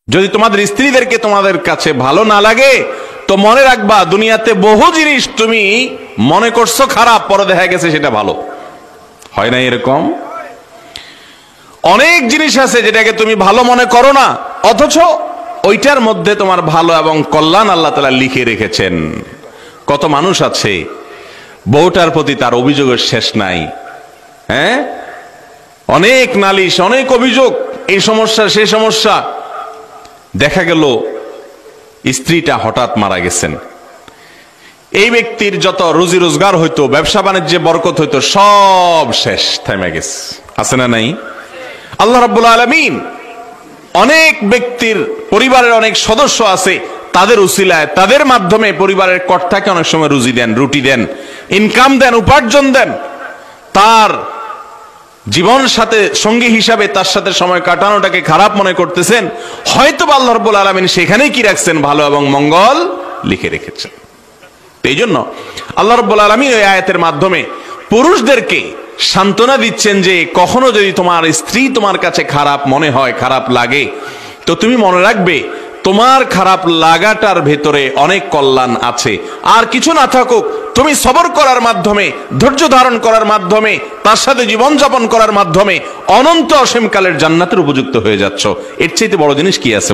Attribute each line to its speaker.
Speaker 1: যদি তোমাদের স্ত্রীদেরকে তোমাদের কাছে ভালো না লাগে তো মনে রাখবা দুনিয়াতে বহু জিনিস তুমি মনে করছো খারাপ, পরে দেখা গেছে সেটা ভালো। হয় না এরকম? অনেক জিনিস আছে যেটাকে তুমি ভালো মনে করো না, অথচ ওইটার মধ্যে তোমার ভালো এবং কল্যাণ আল্লাহ তাআলা লিখে রেখেছেন। কত মানুষ আছে বউটার প্রতি তার অভিযোগের শেষ নাই, হ্যাঁ, অনেক নালিশ, অনেক অভিযোগ, এই সমস্যা সেই সমস্যা। দেখা গেল স্ত্রীটা হঠাৎ মারা গেছেন, এই ব্যক্তির যত রুজি রোজগার হইতো, ব্যবসা বাণিজ্যে বরকত হইতো, সব শেষ, থেমে গেছে। আছে না নাই? আল্লাহ রাব্বুল আলামিন অনেক ব্যক্তির পরিবারের অনেক সদস্য আছে, তাদের উসিলায়, তাদের মাধ্যমে পরিবারের কর্তাকে অনেক সময় রুজি দেন, রুটি দেন, ইনকাম দেন, উপার্জন দেন। তার জীবন সাথে সঙ্গী হিসাবে তার সাথে সময় কাটানোটাকে খারাপ মনে করতেছেন, হয়তো আল্লাহ রাব্বুল আলামিন সেখানেই কি রাখছেন, ভালো এবং মঙ্গল লিখে রেখেছেন। এই জন্য আল্লাহ রাব্বুল আলামিন এই আয়াতের মাধ্যমে পুরুষদেরকে সান্ত্বনা দিচ্ছেন যে কখনো যদি তোমার স্ত্রী তোমার কাছে খারাপ মনে হয়, খারাপ লাগে, তো তুমি মনে রাখবে তোমার খারাপ লাগাটার ভেতরে অনেক কল্যাণ আছে। আর কিছু না থাকুক, তুমি সবর করার মাধ্যমে, ধৈর্য ধারণ করার মাধ্যমে, তার সাথে জীবনযাপন করার মাধ্যমে অনন্ত অসীমকালের জান্নাতের উপযুক্ত হয়ে যাচ্ছ। এর চাইতে বড় জিনিস কি আছে?